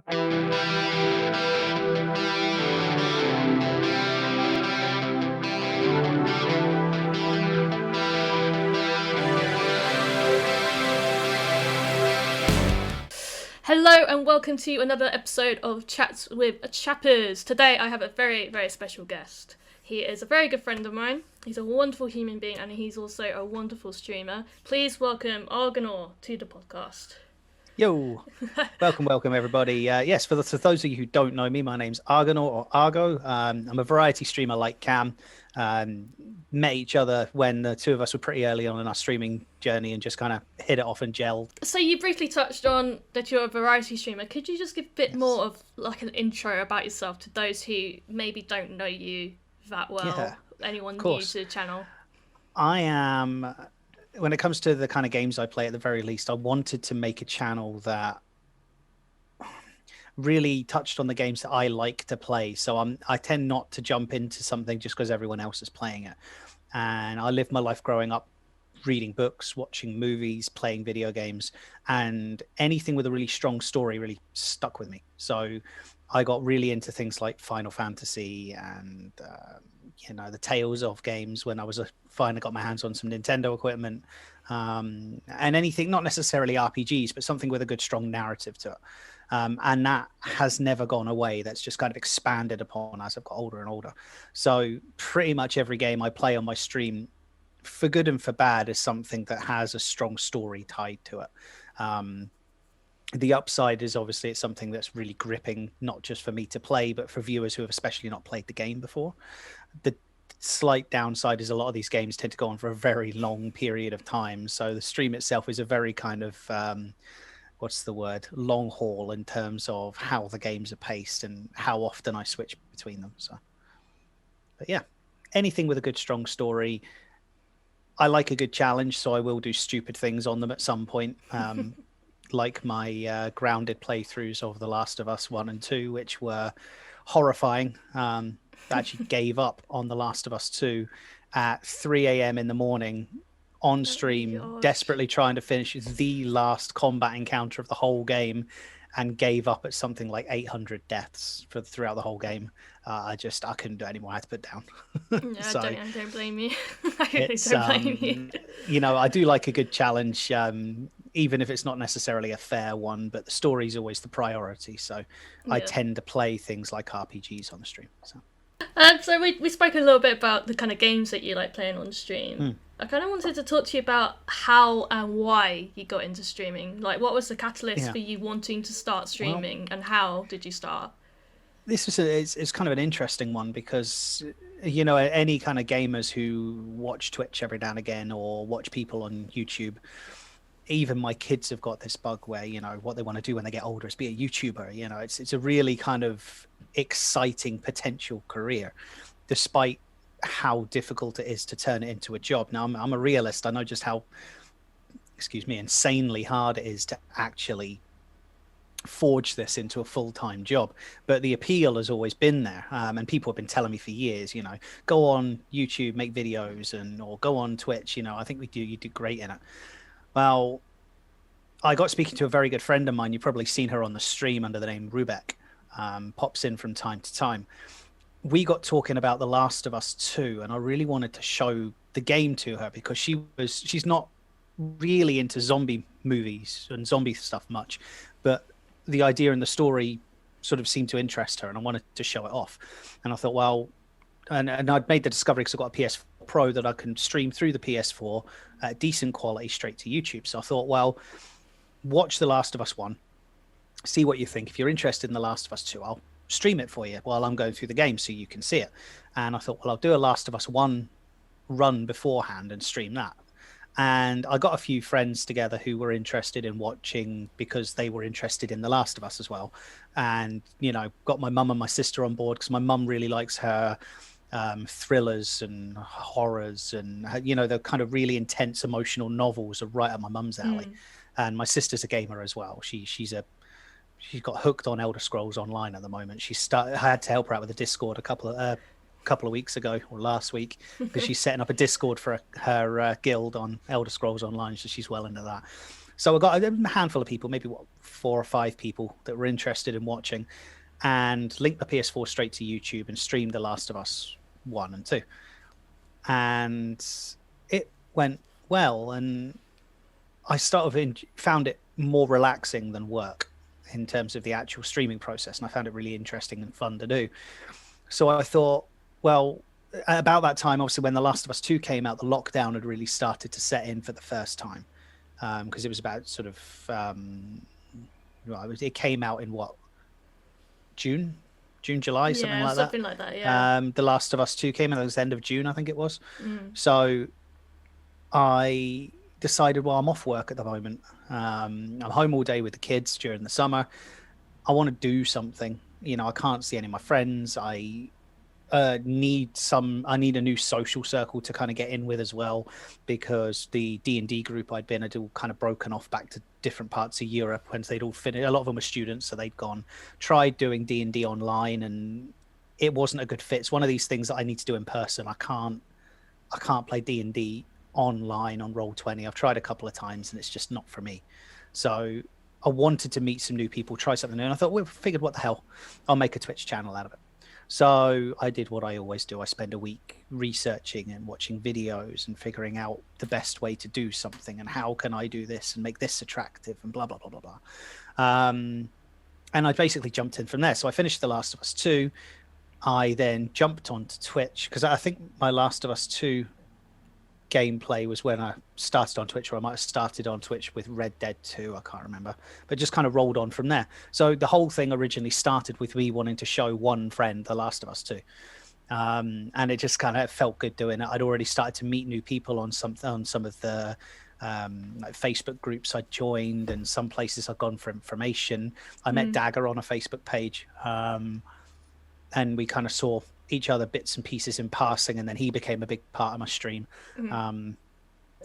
Hello and welcome to another episode of Chats with Chappers. Today I have a very, very special guest. He is a very good friend of mine. He's a wonderful human being and he's also a wonderful streamer. Please welcome Argonaur to the podcast. Yo, welcome everybody. Yes, for those of you who don't know me, my name's Argonaur or Argo. I'm a variety streamer like Cam. Met each other when the two of us were pretty early on in our streaming journey and just kind of hit it off and gelled. So you briefly touched on that you're a variety streamer. Could you just give a bit more of like an intro about yourself to those who maybe don't know you that well? Yeah, anyone new to the channel? I am, when it comes to the kind of games I play, at the very least, I wanted to make a channel that really touched on the games that I like to play. So I tend not to jump into something just because everyone else is playing it. And I lived my life growing up reading books, watching movies, playing video games, and anything with a really strong story really stuck with me. So I got really into things like Final Fantasy and the Tales of games when I was finally got my hands on some Nintendo equipment, and anything, not necessarily RPGs, but something with a good strong narrative to it. And that has never gone away. That's just kind of expanded upon as I've got older and older. So pretty much every game I play on my stream, for good and for bad, is something that has a strong story tied to it. The upside is obviously it's something that's really gripping, not just for me to play, but for viewers who have especially not played the game before. The slight downside is a lot of these games tend to go on for a very long period of time. So the stream itself is a very kind of, long haul in terms of how the games are paced and how often I switch between them. So, but yeah, anything with a good, strong story. I like a good challenge, so I will do stupid things on them at some point. Like my grounded playthroughs of The Last of Us 1 and 2, which were horrifying. I actually gave up on The Last of Us 2 at 3 a.m. in the morning on stream, desperately trying to finish the last combat encounter of the whole game, and gave up at something like 800 deaths throughout the whole game. I couldn't do it anymore. I had to put it down. Yeah, So I don't blame you. I really don't blame you. I do like a good challenge, even if it's not necessarily a fair one, but the story's always the priority. So I tend to play things like RPGs on the stream. So we spoke a little bit about the kind of games that you like playing on stream. I kind of wanted to talk to you about how and why you got into streaming. Like, what was the catalyst for you wanting to start streaming, and how did you start? This is it's kind of an interesting one because, any kind of gamers who watch Twitch every now and again or watch people on YouTube, even my kids have got this bug where, what they want to do when they get older is be a YouTuber. It's a really kind of exciting potential career, despite how difficult it is to turn it into a job. Now, I'm a realist. I know just how, insanely hard it is to actually forge this into a full-time job. But the appeal has always been there, and people have been telling me for years, go on YouTube, make videos, or go on Twitch. I think you do great in it. Well, I got speaking to a very good friend of mine. You've probably seen her on the stream under the name Rubek. Pops in from time to time. We got talking about The Last of Us 2, and I really wanted to show the game to her because she's not really into zombie movies and zombie stuff much, but the idea and the story sort of seemed to interest her, and I wanted to show it off. And I thought, well, and I'd made the discovery because I've got a PS4 Pro that I can stream through the PS4 at decent quality straight to YouTube. So I thought, well, watch The Last of Us 1, see what you think. If you're interested in The Last of Us 2, I'll stream it for you while I'm going through the game so you can see it. And I thought, well, I'll do a Last of Us 1 run beforehand and stream that. And I got a few friends together who were interested in watching because they were interested in The Last of Us as well. And, got my mum and my sister on board because my mum really likes her thrillers and horrors and, the kind of really intense emotional novels are right up my mum's alley. And my sister's a gamer as well. She's got hooked on Elder Scrolls Online at the moment. I had to help her out with a Discord a couple of weeks ago or last week because she's setting up a Discord for her guild on Elder Scrolls Online, so she's well into that. So I got a handful of people, maybe 4 or 5 people that were interested in watching, and linked the PS4 straight to YouTube and streamed The Last of Us 1 and 2. And it went well, and I found it more relaxing than work in terms of the actual streaming process, and I found it really interesting and fun to do. So I thought, well, about that time, obviously, when The Last of Us 2 came out, the lockdown had really started to set in for the first time, because it was about sort of it came out in what, June, July, something like that. Something like that. Yeah. The Last of Us 2 came out. It was the end of June, I think it was. So I decided, well, I'm off work at the moment. I'm home all day with the kids during the summer. I want to do something. You know, I can't see any of my friends. I need a new social circle to kind of get in with as well, because the D&D group I'd been had all kind of broken off back to different parts of Europe when they'd all finished. A lot of them were students, so they'd tried doing D&D online, and it wasn't a good fit. It's one of these things that I need to do in person. I can't play D&D online on Roll20. I've tried a couple of times and it's just not for me. So I wanted to meet some new people, try something new, and I thought, well, figured, what the hell, I'll make a Twitch channel out of it. So I did what I always do. I spend a week researching and watching videos and figuring out the best way to do something, and how can I do this and make this attractive, and blah blah blah blah blah. And I basically jumped in from there. So I finished The Last of Us 2. I then jumped onto Twitch, because I think my Last of Us 2 gameplay was when I started on Twitch, or I might have started on Twitch with Red Dead 2, I can't remember, but just kind of rolled on from there. So the whole thing originally started with me wanting to show one friend The Last of Us 2, and it just kind of felt good doing it. I'd already started to meet new people on some of the like Facebook groups I'd joined, and some places I'd gone for information. I met Dagger on a Facebook page, and we kind of saw each other bits and pieces in passing, and then he became a big part of my stream.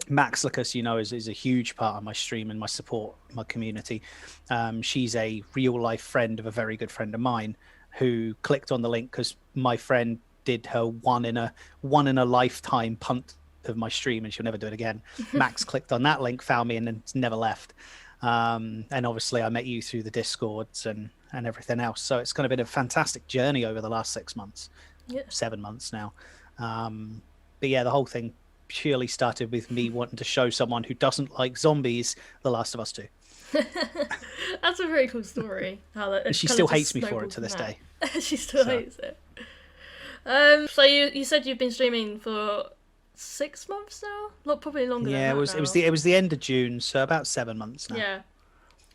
Max Lucas, you know, is a huge part of my stream and my support, my community. She's a real life friend of a very good friend of mine, who clicked on the link because my friend did her one in a lifetime punt of my stream, and she'll never do it again. Max clicked on that link, found me, and then never left. And obviously I met you through the Discords and everything else. So it's kind of been a fantastic journey over the last 6 months. 7 months now. But yeah, the whole thing purely started with me wanting to show someone who doesn't like zombies The Last of Us 2. That's a very cool story. And she still hates me for it to this day. She still hates it. So you said you've been streaming for 6 months now? Probably longer than that. Yeah, it was the end of June, so about 7 months now. Yeah.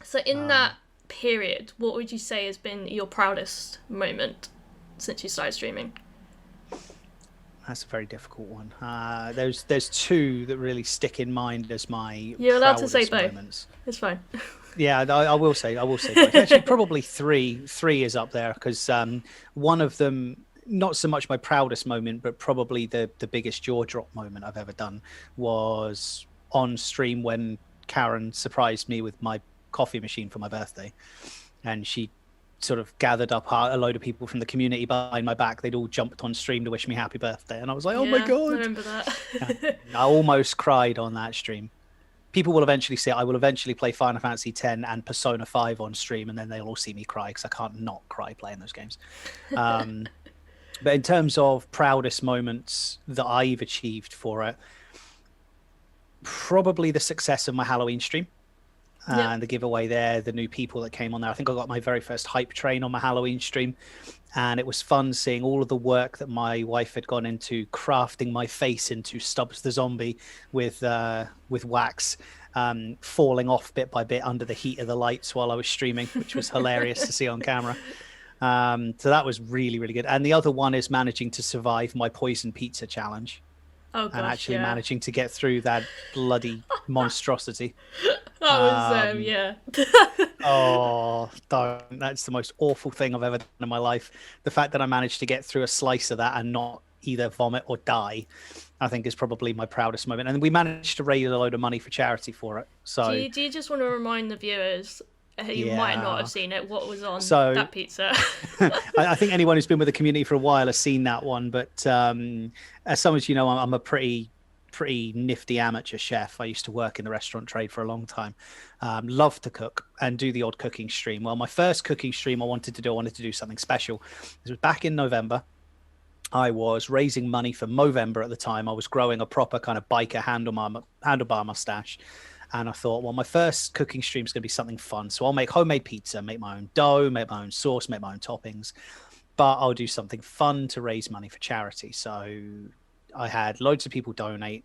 So in that period, what would you say has been your proudest moment since you started streaming? That's a very difficult one. There's two that really stick in mind as my You're allowed to say both. Moments. It's fine. Yeah, I will say both. Actually, probably three is up there, because one of them, not so much my proudest moment, but probably the biggest jaw drop moment I've ever done, was on stream when Karen surprised me with my coffee machine for my birthday, and she sort of gathered up a load of people from the community behind my back. They'd all jumped on stream to wish me happy birthday, and I was like, oh my god, I remember that. Yeah. I almost cried on that stream. People will eventually see it. I will eventually play Final Fantasy X and Persona 5 on stream, and then they'll all see me cry, because I can't not cry playing those games. But in terms of proudest moments that I've achieved for it, probably the success of my Halloween stream. And the giveaway there, the new people that came on there. I think I got my very first hype train on my Halloween stream, and it was fun seeing all of the work that my wife had gone into crafting my face into Stubbs the Zombie with wax, falling off bit by bit under the heat of the lights while I was streaming, which was hilarious to see on camera. So that was really, really good. And the other one is managing to survive my poison pizza challenge. Oh, gosh, and actually managing to get through that bloody monstrosity. That was, yeah. Oh, don't. That's the most awful thing I've ever done in my life. The fact that I managed to get through a slice of that and not either vomit or die, I think is probably my proudest moment. And we managed to raise a load of money for charity for it. So do you just want to remind the viewers who might not have seen it, what was on that pizza? I think anyone who's been with the community for a while has seen that one, but as some as you know, I'm a pretty pretty nifty amateur chef. I used to work in the restaurant trade for a long time. Love to cook and do the odd cooking stream. Well, my first cooking stream I wanted to do something special. It was back in November. I was raising money for Movember at the time. I was growing a proper kind of biker handlebar mustache. And I thought, well, my first cooking stream is going to be something fun. So I'll make homemade pizza, make my own dough, make my own sauce, make my own toppings. But I'll do something fun to raise money for charity. So I had loads of people donate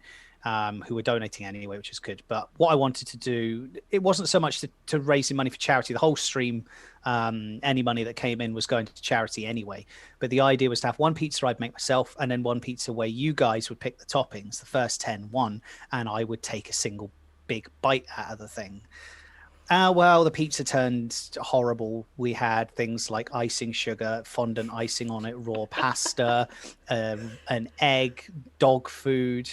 who were donating anyway, which is good. But what I wanted to do, it wasn't so much to raising money for charity. The whole stream, any money that came in was going to charity anyway. But the idea was to have one pizza I'd make myself, and then one pizza where you guys would pick the toppings. The first 10 won, and I would take a single big bite out of the thing. Well, the pizza turned horrible. We had things like icing sugar, fondant icing on it, raw pasta, an egg, dog food.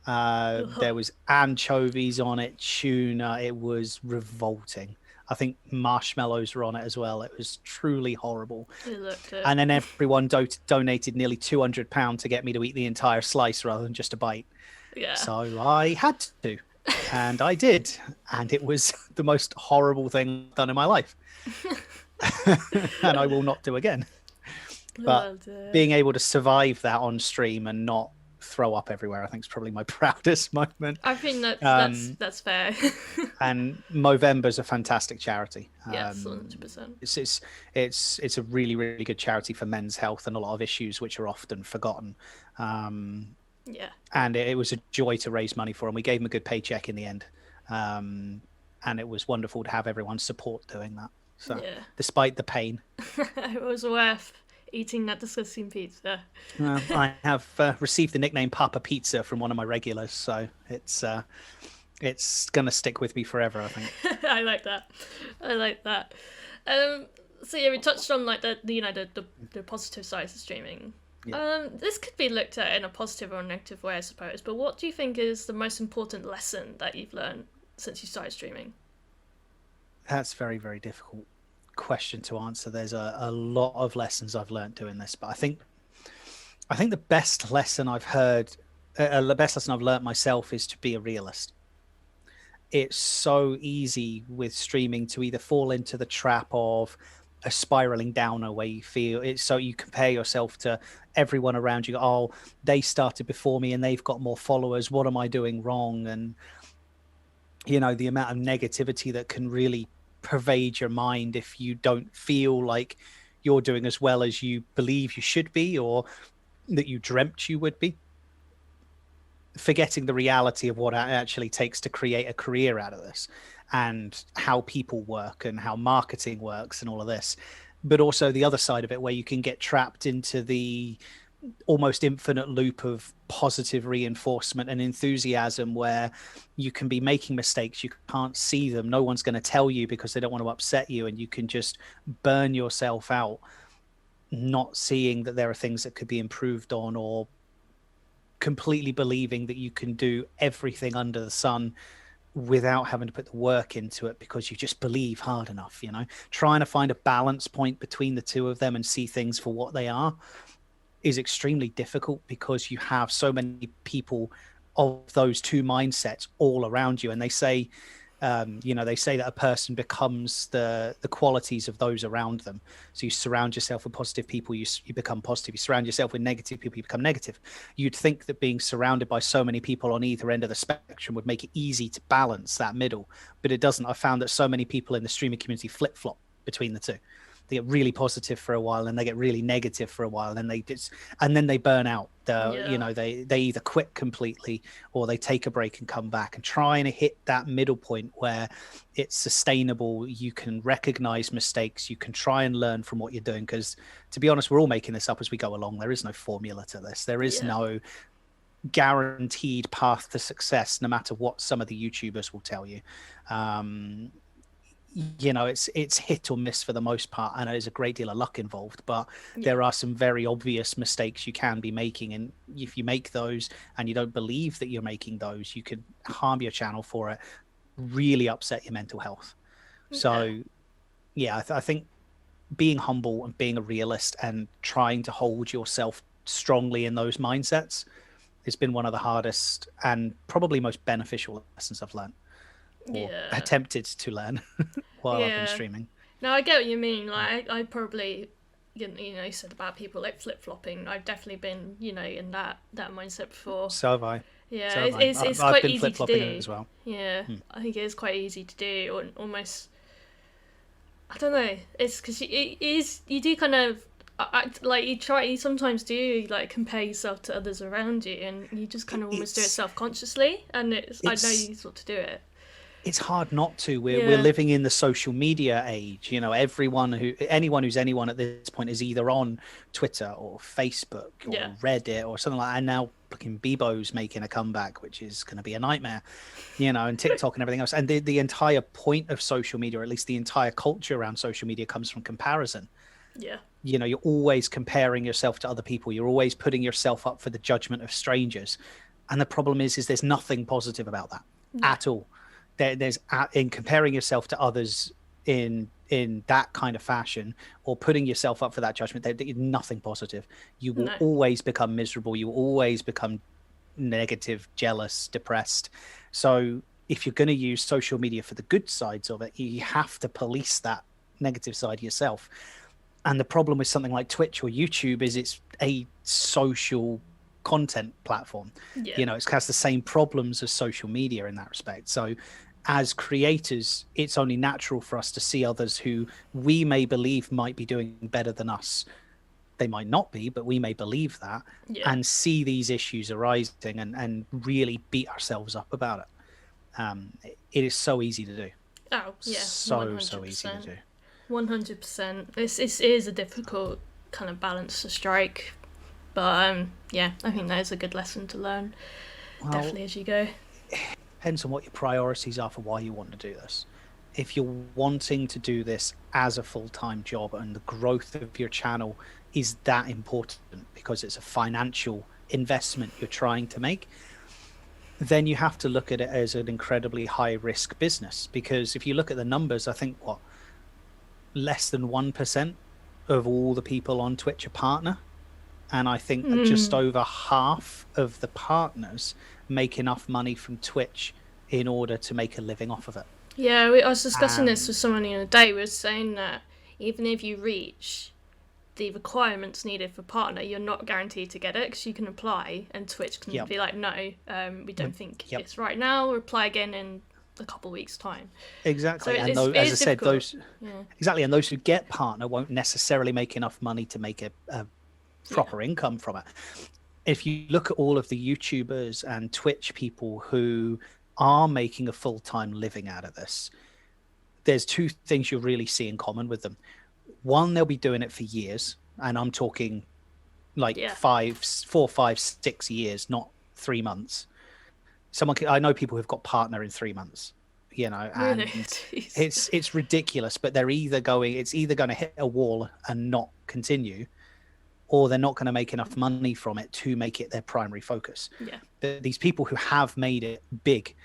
There was anchovies on it, tuna. It was revolting. I think marshmallows were on it as well. It was truly horrible. And then everyone donated nearly £200 to get me to eat the entire slice rather than just a bite. Yeah. So I had to. And I did, and it was the most horrible thing I've done in my life. And I will not do again. But being able to survive that on stream and not throw up everywhere, I think is probably my proudest moment. I think that's fair. And Movember's a fantastic charity. Yes, 100%. It's a really, really good charity for men's health and a lot of issues which are often forgotten. Yeah. And it was a joy to raise money for him. We gave him a good paycheck in the end. And it was wonderful to have everyone's support doing that. So despite the pain. It was worth eating that disgusting pizza. I have received the nickname Papa Pizza from one of my regulars. So it's going to stick with me forever, I think. I like that. So yeah, we touched on like the positive sides of streaming. Yeah. This could be looked at in a positive or a negative way, I suppose. But what do you think is the most important lesson that you've learned since you started streaming? That's a very, very difficult question to answer. There's a lot of lessons I've learned doing this, but I think the best lesson I've learned myself is to be a realist. It's so easy with streaming to either fall into the trap of a spiraling downer where you feel it's so you compare yourself to everyone around you. Oh, they started before me and they've got more followers. What am I doing wrong? And the amount of negativity that can really pervade your mind if you don't feel like you're doing as well as you believe you should be or that you dreamt you would be. Forgetting the reality of what it actually takes to create a career out of this and how people work and how marketing works and all of this. But also the other side of it where you can get trapped into the almost infinite loop of positive reinforcement and enthusiasm where you can be making mistakes. You can't see them. No one's going to tell you because they don't want to upset you. And you can just burn yourself out, not seeing that there are things that could be improved on or completely believing that you can do everything under the sun without having to put the work into it because you just believe hard enough, trying to find a balance point between the two of them and see things for what they are is extremely difficult because you have so many people of those two mindsets all around you. And they say, that a person becomes the qualities of those around them. So you surround yourself with positive people, you become positive. You surround yourself with negative people, you become negative. You'd think that being surrounded by so many people on either end of the spectrum would make it easy to balance that middle, but it doesn't. I found that so many people in the streaming community flip-flop between the two. They get really positive for a while and they get really negative for a while, and then they burn out. They either quit completely or they take a break and come back, and trying to hit that middle point where it's sustainable. You can recognize mistakes, you can try and learn from what you're doing, because to be honest, we're all making this up as we go along. There is no formula to this. There is no guaranteed path to success, no matter what some of the YouTubers will tell you. It's hit or miss for the most part, and there's a great deal of luck involved, but there are some very obvious mistakes you can be making, and if you make those and you don't believe that you're making those, you could harm your channel for it, really upset your mental health. So I think being humble and being a realist and trying to hold yourself strongly in those mindsets It's been one of the hardest and probably most beneficial lessons I've learned or Yeah. attempted to learn while I've been Yeah. streaming. No, I get what you mean. Like, I probably, you said about people like flip flopping. I've definitely been, in that mindset before. So have I. Yeah, So have I. it's I've quite been easy flip to flopping do. as well. Yeah, Hmm. I think it is quite easy to do, or almost. I don't know. It's because you do kind of. Like you sometimes do like compare yourself to others around you, and you just kind of almost do it It's self-consciously, and I know it's you sort to do it. it's hard not to. We're Yeah, living in the social media age. Anyone who's anyone at this point is either on Twitter or Facebook yeah, or Reddit or something like that. And now fucking Bebo's making a comeback, which is going to be a nightmare, and TikTok and everything else. And the entire point of social media, or at least the entire culture around social media, comes from comparison. yeah, You're always comparing yourself to other people. You're always putting yourself up for the judgment of strangers. And the problem is there's nothing positive about that at all. There's in comparing yourself to others in that kind of fashion, or putting yourself up for that judgment, there's nothing positive. You will no, always become miserable. You will always become negative, jealous, depressed. So if you're going to use social media for the good sides of it, you have to police that negative side yourself. And the problem with something like Twitch or YouTube is it's a social content platform. yeah, It has the same problems as social media in that respect. So as creators, it's only natural for us to see others who we may believe might be doing better than us. They might not be, but we may believe that, yeah. and see these issues arising and really beat ourselves up about it. It is so easy to do. Oh yeah, So easy to do. 100%. It is a difficult kind of balance to strike, but yeah, I think that is a good lesson to learn. Well, Definitely as you go. depends on what your priorities are for why you want to do this. If you're wanting to do this as a full-time job and the growth of your channel is that important because it's a financial investment you're trying to make, then you have to look at it as an incredibly high-risk business. Because if you look at the numbers, I think less than 1% of all the people on Twitch are partner. And I think just over half of the partners make enough money from Twitch in order to make a living off of it. Yeah, I was discussing this with someone the other day. We were saying that even if you reach the requirements needed for partner, you're not guaranteed to get it because you can apply and Twitch can be like, no, we don't think it's right now. We'll apply again in a couple of weeks' time. Exactly. So And it as I is said, difficult. exactly. And those who get partner won't necessarily make enough money to make a proper income from it. If you look at all of the YouTubers and Twitch people who are making a full-time living out of this, there's two things you'll really see in common with them. One, they'll be doing it for years, and I'm talking like 4, 5, 6 years, not 3 months. I know people who've got partner in 3 months, and Really? it's ridiculous. But it's either going to hit a wall and not continue, or they're not going to make enough money from it to make it their primary focus. Yeah. These people who have made it big,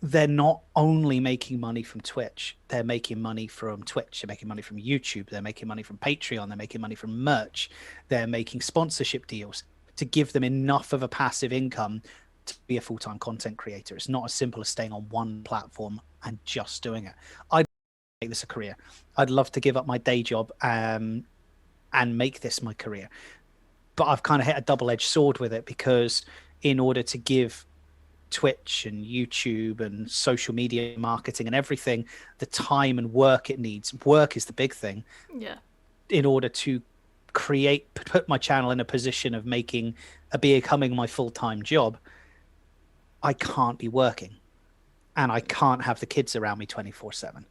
they're not only making money from Twitch, they're making money from Twitch, they're making money from YouTube, they're making money from Patreon, they're making money from merch, they're making sponsorship deals to give them enough of a passive income to be a full-time content creator. It's not as simple as staying on one platform and just doing it. I'd make this a career. I'd love to give up my day job and make this my career. But I've kind of hit a double-edged sword with it, because in order to give Twitch and YouTube and social media marketing and everything the time and work it needs, work is the big thing. Yeah. In order to put my channel in a position of becoming my full-time job, I can't be working, and I can't have the kids around me 24/7.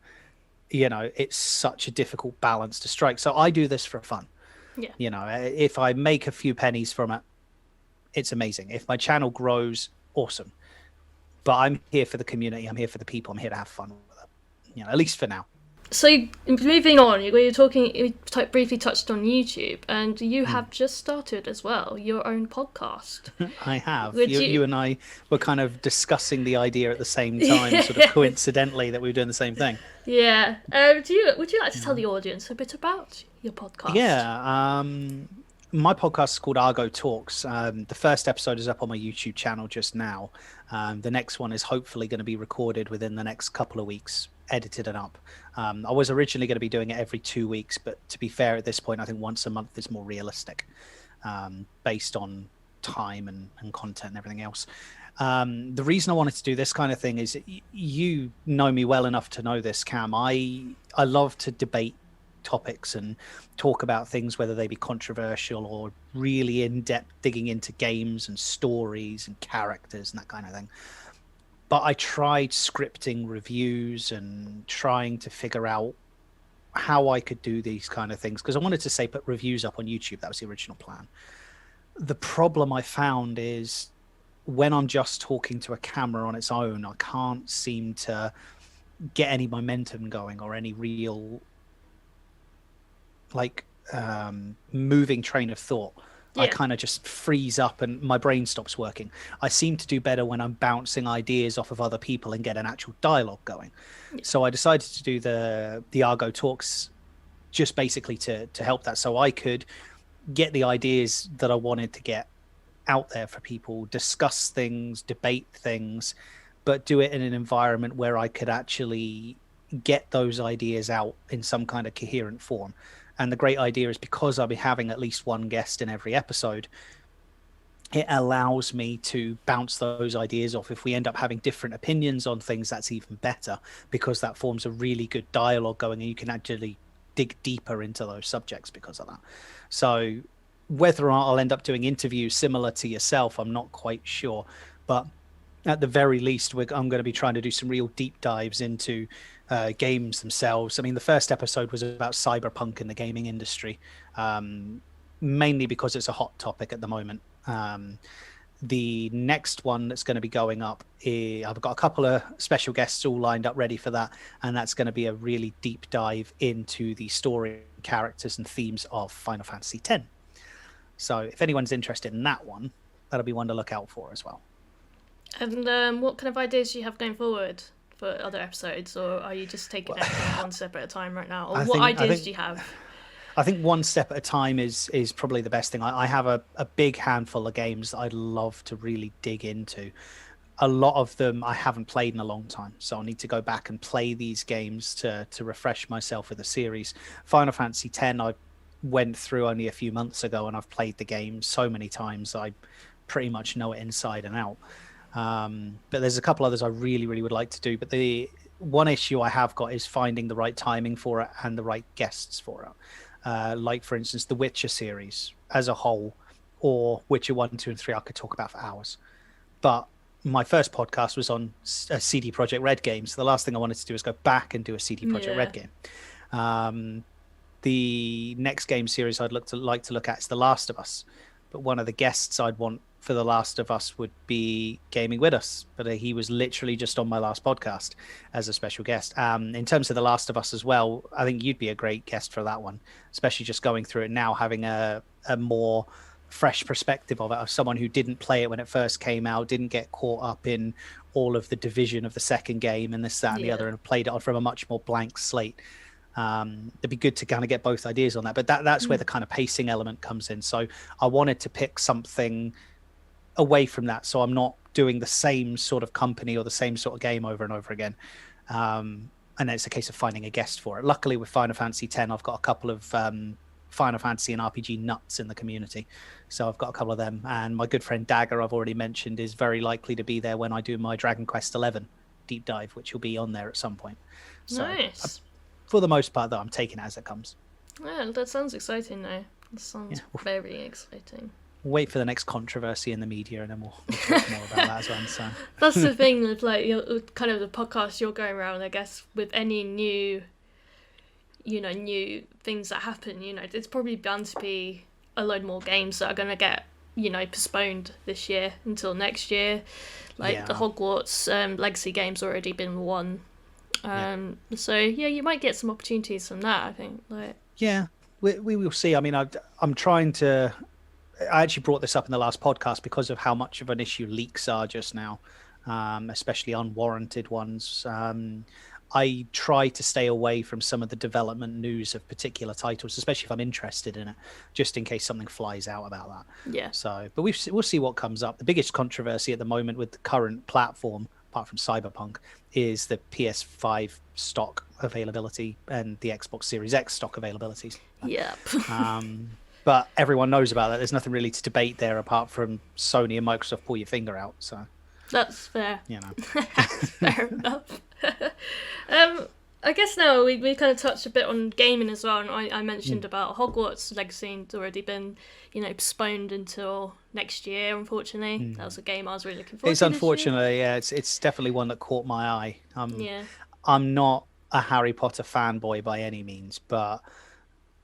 It's such a difficult balance to strike. So I do this for fun. Yeah. If I make a few pennies from it, it's amazing. If my channel grows, awesome. But I'm here for the community. I'm here for the people. I'm here to have fun with it. At least for now. So moving on, you briefly touched on YouTube, and you have just started as well your own podcast. I have. You and I were kind of discussing the idea at the same time, sort of coincidentally, that we were doing the same thing. Yeah. Would you like to tell the audience a bit about your podcast? Yeah. my podcast is called Argo Talks. The first episode is up on my YouTube channel just now. The next one is hopefully going to be recorded within the next couple of weeks, edited and up. I was originally going to be doing it every 2 weeks, but to be fair, at this point, I think once a month is more realistic, based on time and content and everything else. The reason I wanted to do this kind of thing is you know me well enough to know this, Cam. I love to debate topics and talk about things, whether they be controversial or really in-depth digging into games and stories and characters and that kind of thing. But I tried scripting reviews and trying to figure out how I could do these kind of things, because I wanted to say put reviews up on YouTube. That was the original plan. The problem I found is when I'm just talking to a camera on its own, I can't seem to get any momentum going or any real moving train of thought. I kind of just freeze up and my brain stops working. I seem to do better when I'm bouncing ideas off of other people and get an actual dialogue going. So I decided to do the Argo Talks just basically to help that, so I could get the ideas that I wanted to get out there for people, discuss things, debate things, but do it in an environment where I could actually get those ideas out in some kind of coherent form. And the great idea is, because I'll be having at least one guest in every episode, it allows me to bounce those ideas off. If we end up having different opinions on things, that's even better, because that forms a really good dialogue going, and you can actually dig deeper into those subjects because of that. So whether or not I'll end up doing interviews similar to yourself, I'm not quite sure. But at the very least, I'm going to be trying to do some real deep dives into games themselves. I mean, the first episode was about cyberpunk in the gaming industry, mainly because it's a hot topic at the moment. The next one that's going to be going up, I've got a couple of special guests all lined up ready for that, and that's going to be a really deep dive into the story, characters, and themes of Final Fantasy X. So if anyone's interested in that one, that'll be one to look out for as well. And what kind of ideas do you have going forward for other episodes, or are you just taking it one step at a time right now? Or what ideas do you have? I think one step at a time is probably the best thing. I have a big handful of games that I'd love to really dig into. A lot of them I haven't played in a long time, so I need to go back and play these games to refresh myself with the series. Final Fantasy X I went through only a few months ago, and I've played the game so many times I pretty much know it inside and out. But there's a couple others I really, really would like to do. But the one issue I have got is finding the right timing for it and the right guests for it. Like, for instance, the Witcher series as a whole, or Witcher 1, 2, and 3, I could talk about for hours. But my first podcast was on a CD Projekt Red game, so the last thing I wanted to do is go back and do a CD Projekt Red game. The next game series I'd like to look at is The Last of Us. But one of the guests I'd want for The Last of Us would be gaming with us, but he was literally just on my last podcast as a special guest. In terms of The Last of Us as well, I think you'd be a great guest for that one, especially just going through it now, having a more fresh perspective of it, of someone who didn't play it when it first came out, didn't get caught up in all of the division of the second game and this, that, and the other, and played it from a much more blank slate. It'd be good to kind of get both ideas on that, but that's where the kind of pacing element comes in. So I wanted to pick something away from that, so I'm not doing the same sort of company or the same sort of game over and over again, and it's a case of finding a guest for it. Luckily with Final Fantasy X, I've got a couple of Final Fantasy and RPG nuts in the community, so I've got a couple of them, and my good friend Dagger, I've already mentioned, is very likely to be there when I do my Dragon Quest XI deep dive, which will be on there at some point. So nice. For the most part, though, I'm taking it as it comes. Yeah, that sounds exciting though. That sounds very exciting. Wait for the next controversy in the media, and then we'll talk more about that as well. So that's the thing with kind of the podcast you're going around, I guess, with any new things that happen. It's probably bound to be a load more games that are going to get postponed this year until next year. The Hogwarts legacy game's already been won. So you might get some opportunities from that, I think. We will see. I mean, I'm trying to. I actually brought this up in the last podcast because of how much of an issue leaks are just now, especially unwarranted ones. I try to stay away from some of the development news of particular titles, especially if I'm interested in it, just in case something flies out about that. Yeah. So, but we'll see what comes up. The biggest controversy at the moment with the current platform, apart from Cyberpunk, is the PS5 stock availability and the Xbox Series X stock availabilities. Yep. But everyone knows about that. There's nothing really to debate there apart from Sony and Microsoft pull your finger out. So that's fair. You know, fair enough. I guess now we kind of touched a bit on gaming as well, and I mentioned about Hogwarts Legacy. It's already been, postponed until next year. Unfortunately, that was a game I was really looking forward to. It's unfortunately, yeah, it's definitely one that caught my eye. I'm not a Harry Potter fanboy by any means, but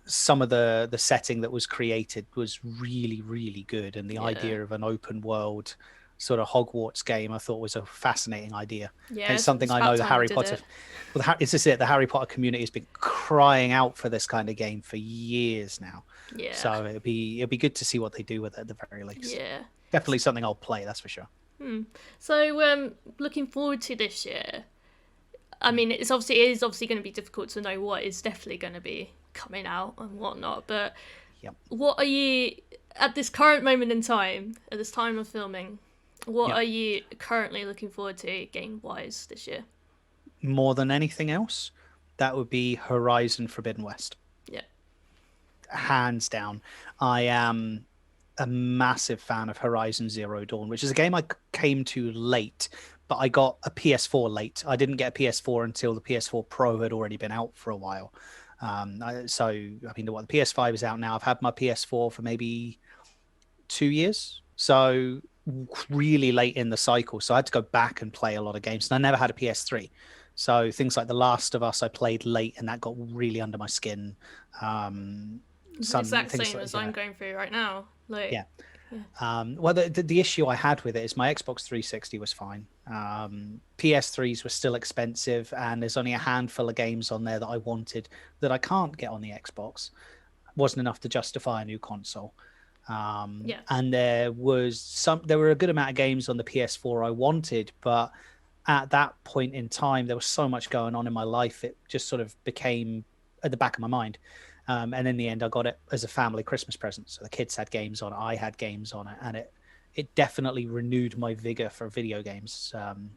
some of the setting that was created was really, really good, and the idea of an open world sort of Hogwarts game I thought was a fascinating idea. Yeah, it's something I know the Harry Potter it's just it, the Harry Potter community has been crying out for this kind of game for years now. Yeah, so it'll be good to see what they do with it at the very least. Yeah, definitely something I'll play, that's for sure. So looking forward to this year. I mean, it is obviously going to be difficult to know what is definitely going to be coming out and whatnot, but what are you, at this current moment in time, at this time of filming, what are you currently looking forward to game-wise this year? More than anything else, that would be Horizon Forbidden West. Yeah. Hands down. I am a massive fan of Horizon Zero Dawn, which is a game I came to late, but I got a PS4 late. I didn't get a PS4 until the PS4 Pro had already been out for a while. So, I mean, the PS5 is out now. I've had my PS4 for maybe 2 years. So really late in the cycle. So I had to go back and play a lot of games. And I never had a PS3. So things like The Last of Us, I played late, and that got really under my skin. Exact same as I'm going through right now. Well, the issue I had with it is my Xbox 360 was fine. PS3s were still expensive, and there's only a handful of games on there that I wanted that I can't get on the Xbox. Wasn't enough to justify a new console. And there were a good amount of games on the PS4 I wanted, but at that point in time, there was so much going on in my life, it just sort of became at the back of my mind. And in the end, I got it as a family Christmas present. So the kids had games on it, I had games on it, and it definitely renewed my vigor for video games. And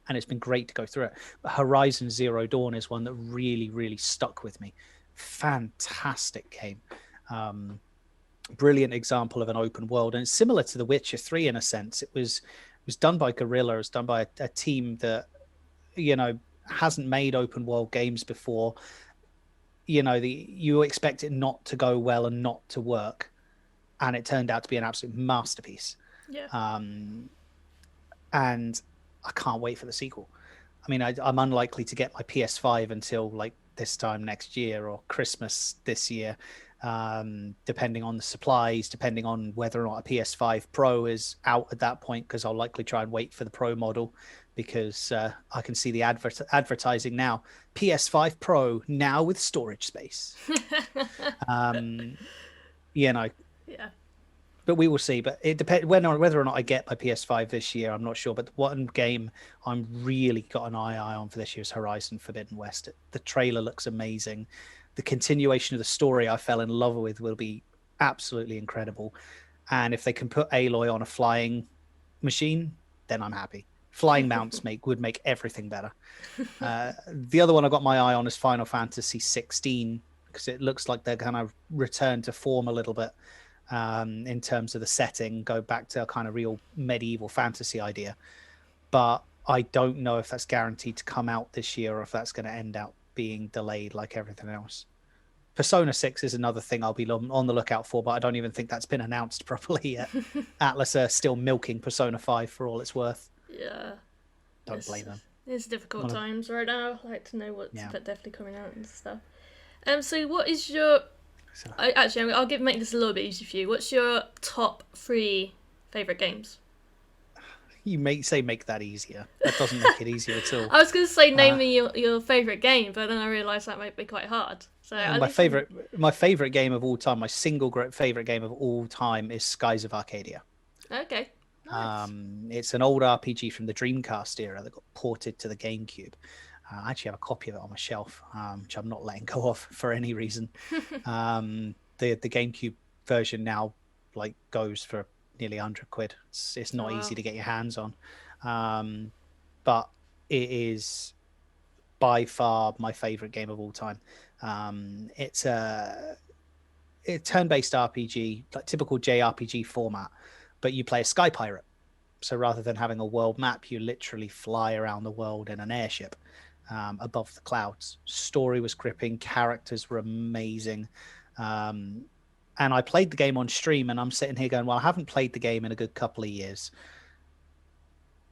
it's been great to go through it. But Horizon Zero Dawn is one that really, really stuck with me. Fantastic game. Brilliant example of an open world, and it's similar to The Witcher 3 in a sense. It was done by Guerrilla. It was done by a team that hasn't made open world games before. You expect it not to go well and not to work, and it turned out to be an absolute masterpiece. And I can't wait for the sequel. I mean, I'm unlikely to get my PS5 until like this time next year or Christmas this year, depending on the supplies, depending on whether or not a PS5 Pro is out at that point, because I'll likely try and wait for the Pro model, because I can see the advertising now. PS5 Pro now with storage space. Yeah. But we will see. But it depends whether or not I get my PS5 this year. I'm not sure. But one game I'm really got an eye on for this year is Horizon Forbidden West. The trailer looks amazing. The continuation of the story I fell in love with will be absolutely incredible. And if they can put Aloy on a flying machine, then I'm happy. Flying mounts would make everything better. The other one I got my eye on is Final Fantasy 16, because it looks like they're going to return to form a little bit. In terms of the setting, go back to a kind of real medieval fantasy idea. But I don't know if that's guaranteed to come out this year or if that's going to end up being delayed like everything else. Persona 6 is another thing I'll be on the lookout for, but I don't even think that's been announced properly yet. Atlas are still milking Persona 5 for all it's worth. Yeah. Don't blame them. It's difficult times right now. I like to know what's definitely coming out and stuff. So what is your... I'll make this a little bit easier for you. What's your top 3 favourite games? You make that easier. That doesn't make it easier at all. I was going to say name me your favourite game, but then I realised that might be quite hard. So my favourite game of all time, my single favourite game of all time is Skies of Arcadia. Okay. Nice. It's an old RPG from the Dreamcast era that got ported to the GameCube. I actually have a copy of it on my shelf, which I'm not letting go of for any reason. The GameCube version now like goes for nearly 100 quid. It's not easy to get your hands on, but it is by far my favorite game of all time. It's a turn-based RPG, like typical JRPG format, but you play a sky pirate. So rather than having a world map, you literally fly around the world in an airship above the clouds. Story was gripping, characters were amazing. And I played the game on stream, and I'm sitting here going, well, I haven't played the game in a good couple of years.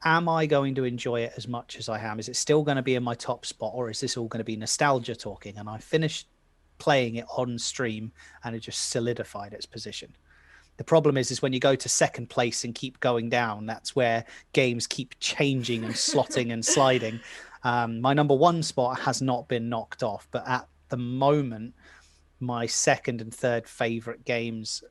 Am I going to enjoy it as much as I am? Is it still going to be in my top spot, or is this all going to be nostalgia talking? And I finished playing it on stream, and it just solidified its position. The problem is when you go to second place and keep going down, that's where games keep changing and slotting and sliding. My number one spot has not been knocked off, but at the moment, my second and third favorite games,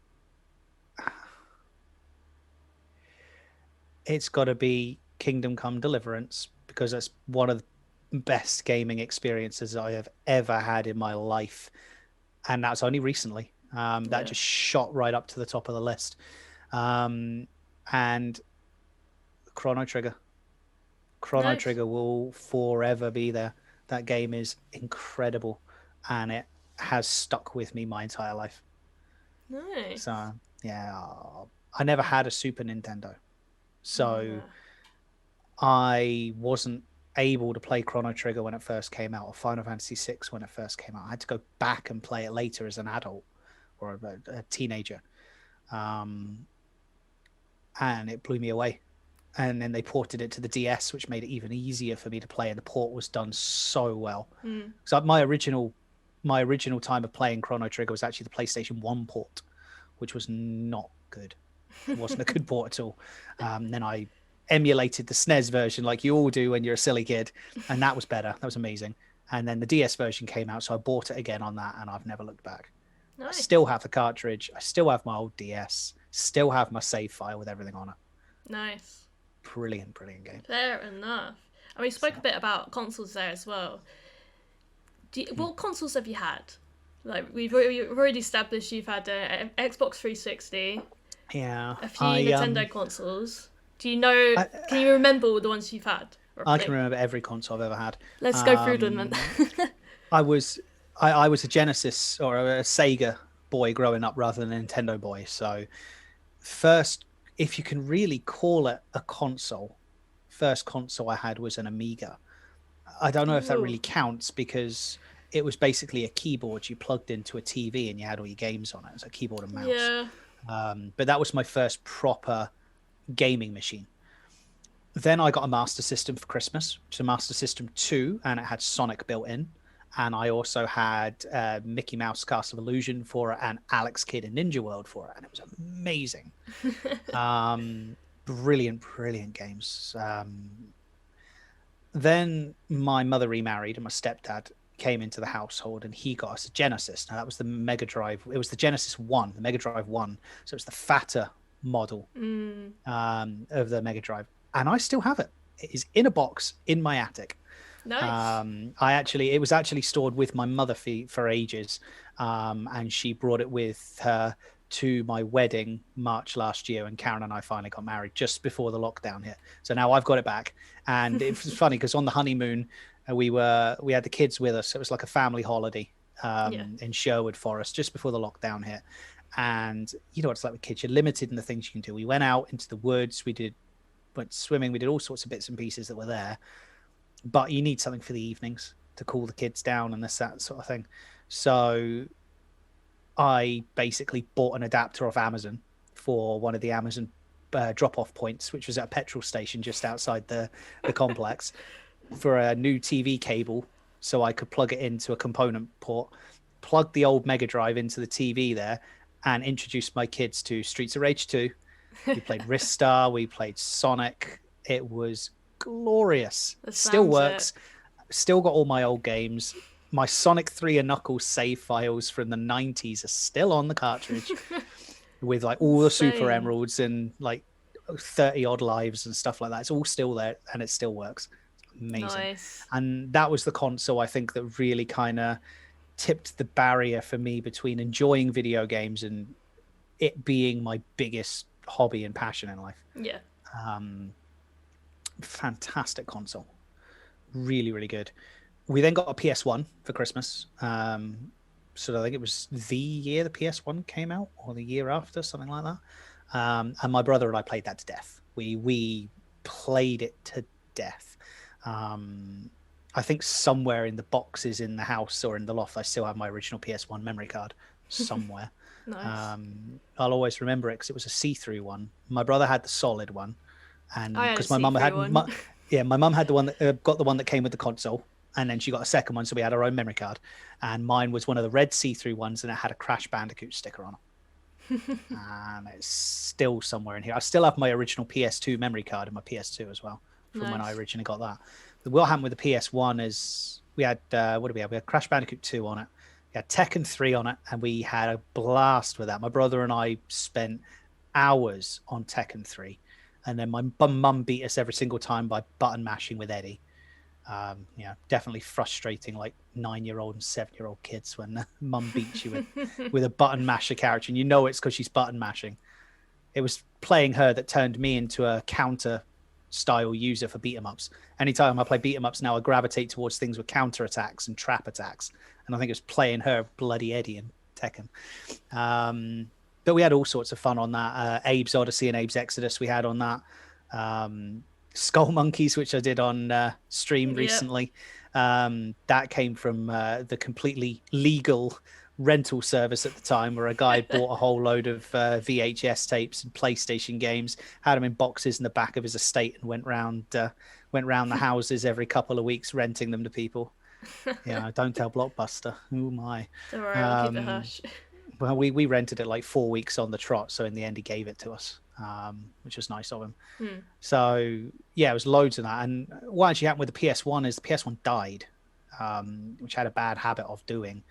it's got to be Kingdom Come Deliverance, because that's one of the best gaming experiences I have ever had in my life. And that's only recently. That just shot right up to the top of the list. And Chrono Trigger. Chrono Trigger will forever be there. That game is incredible, and it has stuck with me my entire life. Nice. So, yeah, I never had a Super Nintendo. So I wasn't able to play Chrono Trigger when it first came out, or Final Fantasy VI when it first came out. I had to go back and play it later as an adult or a teenager. And it blew me away. And then they ported it to the DS, which made it even easier for me to play. And the port was done so well. So my original time of playing Chrono Trigger was actually the PlayStation 1 port, which was not good. It wasn't a good port at all. Then I emulated the SNES version like you all do when you're a silly kid, and that was better. That was amazing. And then the DS version came out, so I bought it again on that, and I've never looked back. Nice. I still have the cartridge. I still have my old DS. Still have my save file with everything on it. Nice. Brilliant game. Fair enough. And we spoke a bit about consoles there as well. What consoles have you had? Like we've already established you've had an Xbox 360. Yeah. A few Nintendo consoles. Do you know? Can you remember all the ones you've had? Roughly? I can remember every console I've ever had. Let's go through them then. I was a Genesis or a Sega boy growing up rather than a Nintendo boy. So first, if you can really call it a console, first console I had was an Amiga. I don't know if that really counts, because it was basically a keyboard you plugged into a TV and you had all your games on it. It was a keyboard and mouse. Yeah. But that was my first proper gaming machine. Then I got a Master System for Christmas, which is a Master System 2, and it had Sonic built in. And I also had Mickey Mouse Castle of Illusion for it, and Alex Kidd in Ninja World for it, and it was amazing. Brilliant games. Then my mother remarried, and my stepdad came into the household, and he got us a Genesis. Now that was the Mega Drive. It was the Genesis 1, the Mega Drive 1. So it's the fatter model of the Mega Drive, and I still have it. It is in a box in my attic. Nice. It was actually stored with my mother for ages, and she brought it with her to my wedding March last year, and Karen and I finally got married just before the lockdown hit. So now I've got it back, and it was funny because on the honeymoon we had the kids with us. It was like a family holiday in Sherwood Forest just before the lockdown hit. And you know what it's like with kids, you're limited in the things you can do. We went out into the woods, went swimming, we did all sorts of bits and pieces that were there, but you need something for the evenings to cool the kids down and that sort of thing. So I basically bought an adapter off Amazon for one of the Amazon drop-off points, which was at a petrol station just outside the complex, for a new TV cable, so I could plug it into a component port, plug the old Mega Drive into the TV there, and introduce my kids to Streets of Rage 2. We played Ristar, we played Sonic. It was glorious. Still works. Still got all my old games. My Sonic 3 and Knuckles save files from the 90s are still on the cartridge with like all the Super Emeralds and like 30 odd lives and stuff like that. It's all still there, and it still works. amazing. Nice. And that was the console I think that really kind of tipped the barrier for me between enjoying video games and it being my biggest hobby and passion in life. Yeah. Fantastic console, really, really good. We then got a PS1 for Christmas. So I think it was the year the PS1 came out, or the year after, something like that. And my brother and I played that to death. We played it to death. I think somewhere in the boxes in the house or in the loft, I still have my original PS1 memory card somewhere. Nice. I'll always remember it because it was a see-through one. My brother had the solid one, and I had a because my mum had, see-through one. my mum had the one that got the one that came with the console, and then she got a second one, so we had our own memory card. And mine was one of the red see-through ones, and it had a Crash Bandicoot sticker on it. And it's still somewhere in here. I still have my original PS2 memory card in my PS2 as well, from when I originally got that. But what happened with the PS1 is we had what did we have? We had Crash Bandicoot 2 on it. We had Tekken 3 on it, and we had a blast with that. My brother and I spent hours on Tekken 3, and then my mum beat us every single time by button mashing with Eddie. Definitely frustrating, like 9-year-old and 7-year-old kids when mum beats you with a button masher character, and you know it's because she's button mashing. It was playing her that turned me into a counter style user for beat 'em ups. Anytime I play beat 'em ups now, I gravitate towards things with counter attacks and trap attacks, and I think it was playing her bloody Eddie in Tekken. But we had all sorts of fun on that. Abe's Odyssey and Abe's Exodus we had on that. Skull Monkeys, which I did on stream recently. That came from the completely legal rental service at the time, where a guy bought a whole load of VHS tapes and PlayStation games, had them in boxes in the back of his estate, and went round the houses every couple of weeks renting them to people. Don't tell Blockbuster. Oh my. Don't worry, I'll keep it hush. Well, we rented it like 4 weeks on the trot, so in the end he gave it to us, which was nice of him. So yeah, it was loads of that. And what actually happened with the PS1 is the PS1 died, which I had a bad habit of doing.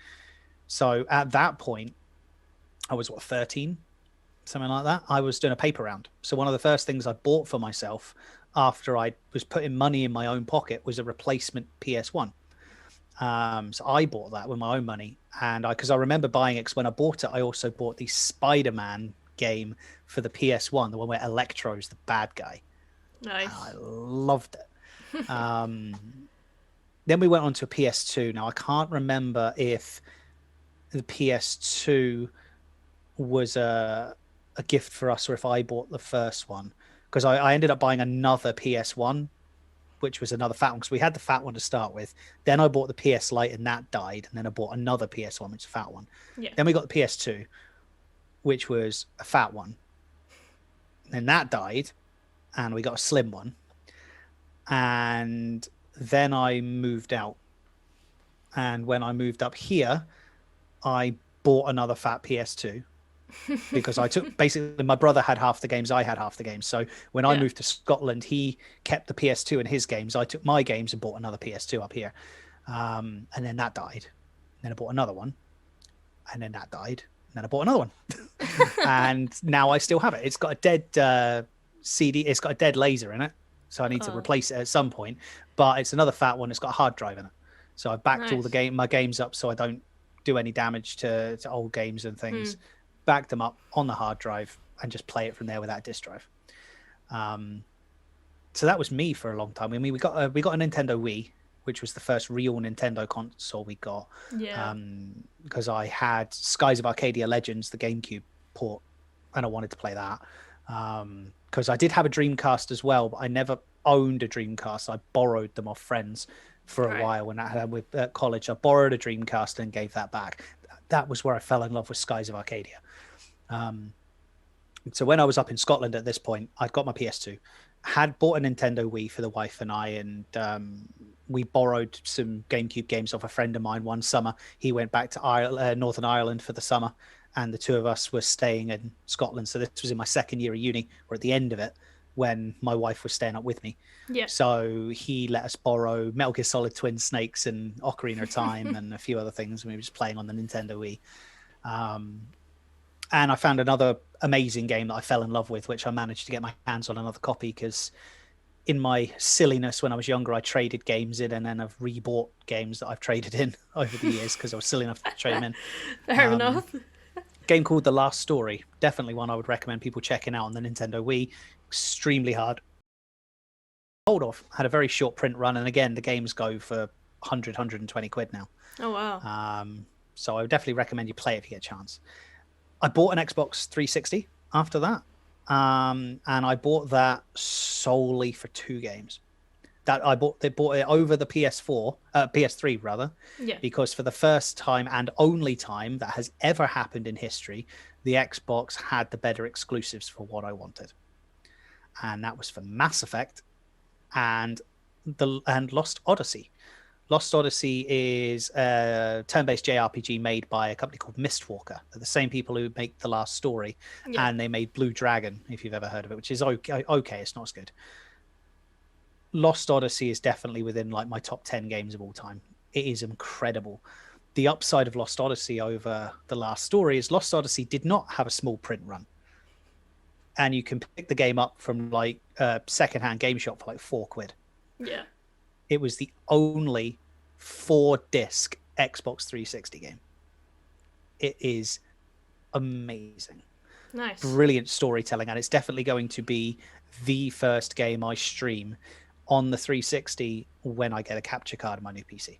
So at that point, I was 13, something like that. I was doing a paper round. So one of the first things I bought for myself after I was putting money in my own pocket was a replacement PS1. So I bought that with my own money, and because I remember buying it, because when I bought it, I also bought the Spider-Man game for the PS1, the one where Electro's the bad guy. Nice. I loved it. Then we went on to a PS2. Now I can't remember if the PS2 was a gift for us or if I bought the first one, because I ended up buying another PS1, which was another fat one, because we had the fat one to start with. Then I bought the PS Lite and that died, and then I bought another PS1, which is a fat one. Then we got the PS2, which was a fat one. Then that died, and we got a slim one. And then I moved out. And when I moved up here, I bought another fat PS2 because I took, basically my brother had half the games, I had half the games. So when I moved to Scotland, he kept the PS2 in his games. I took my games and bought another PS2 up here. And then that died. Then I bought another one. And then that died. And then I bought another one. And now I still have it. It's got a dead CD. It's got a dead laser in it. So I need to replace it at some point. But it's another fat one. It's got a hard drive in it. So I backed all my games up so I don't do any damage to old games and things. Back them up on the hard drive and just play it from there without a disk drive. So that was me for a long time. I mean, we got a Nintendo Wii, which was the first real Nintendo console we got. Because I had Skies of Arcadia Legends, the GameCube port, and I wanted to play that. Because I did have a Dreamcast as well, but I never owned a Dreamcast. I borrowed them off friends for a while when I had with college. I borrowed a Dreamcast and gave that back. That was where I fell in love with Skies of Arcadia. So when I was up in Scotland at this point, I'd got my PS2, had bought a Nintendo Wii for the wife and I, and we borrowed some GameCube games off a friend of mine one summer. He went back to Northern Ireland for the summer, and the two of us were staying in Scotland. So this was in my second year of uni, or at the end of it, when my wife was staying up with me. So he let us borrow Metal Gear Solid Twin Snakes and Ocarina of Time and a few other things. And we were just playing on the Nintendo Wii. And I found another amazing game that I fell in love with, which I managed to get my hands on another copy, because in my silliness when I was younger, I traded games in, and then I've rebought games that I've traded in over the years because I was silly enough to trade them in. Fair enough. Game called The Last Story. Definitely one I would recommend people checking out on the Nintendo Wii. Extremely hard. Hold off. Had a very short print run, and again, the games go for 100, 120 quid now. Oh, wow. So I would definitely recommend you play it if you get a chance. I bought an Xbox 360 after that. And I bought that solely for 2 games. They bought it over the PS3 rather, because for the first time and only time that has ever happened in history, the Xbox had the better exclusives for what I wanted, and that was for Mass Effect and Lost Odyssey. Lost Odyssey is a turn-based JRPG made by a company called Mistwalker. They're the same people who make The Last Story, and they made Blue Dragon, if you've ever heard of it, which is okay. It's not as good. Lost Odyssey is definitely within like my top 10 games of all time. It is incredible. The upside of Lost Odyssey over The Last Story is Lost Odyssey did not have a small print run, and you can pick the game up from like a secondhand game shop for like £4. Yeah. It was the only 4-disc Xbox 360 game. It is amazing. Nice. Brilliant storytelling, and it's definitely going to be the first game I stream on the 360 when I get a capture card in my new PC.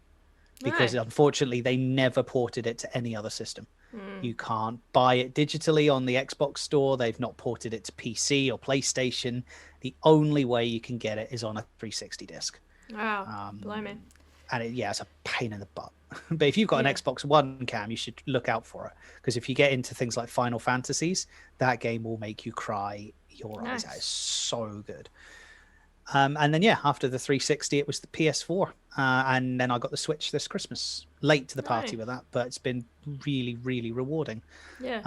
Because unfortunately, they never ported it to any other system. You can't buy it digitally on the Xbox store. They've not ported it to PC or PlayStation. The only way you can get it is on a 360 disc. Wow, blimey. And it's a pain in the butt. But if you've got an Xbox One, Cam, you should look out for it. Because if you get into things like Final Fantasies, that game will make you cry your eyes out. It's so good. And then, after the 360, it was the PS4. And then I got the Switch this Christmas. Late to the party with that, but it's been really, really rewarding. Yeah.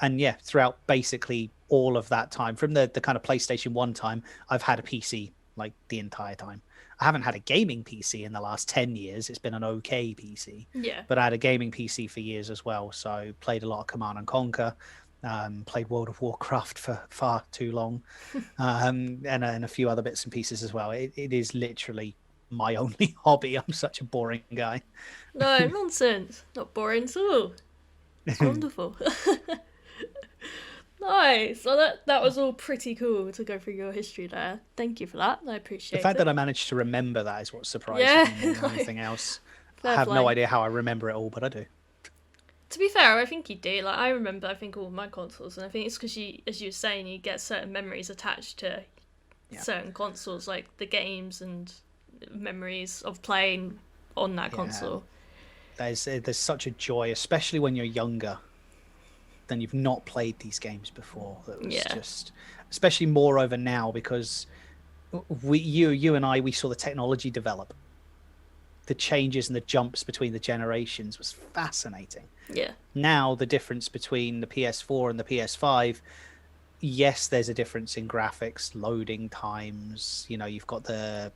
And throughout basically all of that time, from the kind of PlayStation 1 time, I've had a PC like the entire time. I haven't had a gaming PC in the last 10 years. It's been an okay PC. Yeah. But I had a gaming PC for years as well. So played a lot of Command and Conquer, played World of Warcraft for far too long, and a few other bits and pieces as well. It is literally my only hobby. I'm such a boring guy. No, nonsense. Not boring at all. It's wonderful. Nice. Well, that was all pretty cool to go through your history there. Thank you for that. I appreciate it. The fact that I managed to remember that is what surprises me more than anything else. I have no idea how I remember it all, but I do. To be fair, I think you do. Like, I remember, all of my consoles, and I think it's because as you were saying, you get certain memories attached to certain consoles, like the games and memories of playing on that console. There's such a joy, especially when you're younger. Then you've not played these games before. That was just, especially moreover now, because you and I saw the technology develop. The changes and the jumps between the generations was fascinating. Yeah. Now the difference between the PS4 and the PS5, yes, there's a difference in graphics, loading times. You've got the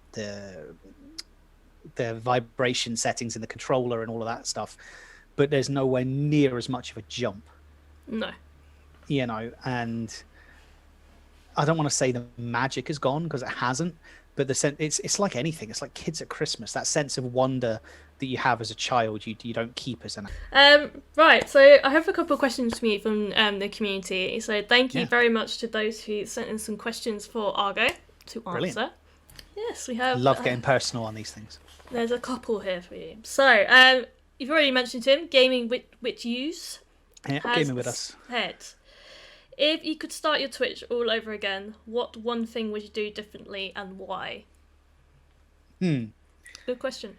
vibration settings in the controller and all of that stuff, but there's nowhere near as much of a jump. No. And I don't want to say the magic is gone, because it hasn't, but it's like anything. It's like kids at Christmas. That sense of wonder that you have as a child, you don't keep as an. Right. So I have a couple of questions for me from the community. So thank you very much to those who sent in some questions for Argo to answer. Brilliant. Yes, we have. Love getting personal on these things. There's a couple here for you. So you've already mentioned him, gaming which use. Yeah, gaming with us. If you could start your Twitch all over again, what one thing would you do differently and why? Good question.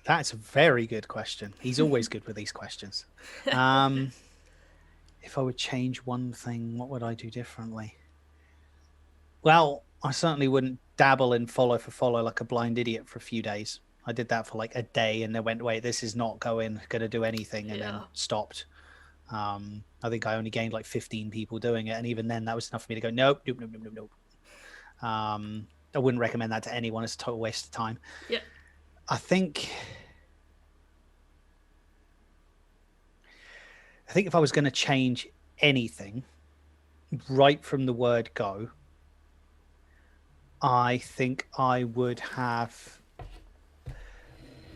That's a very good question. He's always good with these questions. If I would change one thing, what would I do differently? Well, I certainly wouldn't dabble in follow for follow like a blind idiot for a few days. I did that for like a day and then went, wait, this is not going to do anything, and then stopped. I think I only gained like 15 people doing it, and even then that was enough for me to go nope. I wouldn't recommend that to anyone. It's a total waste of time. I think if I was going to change anything right from the word go, I think I would have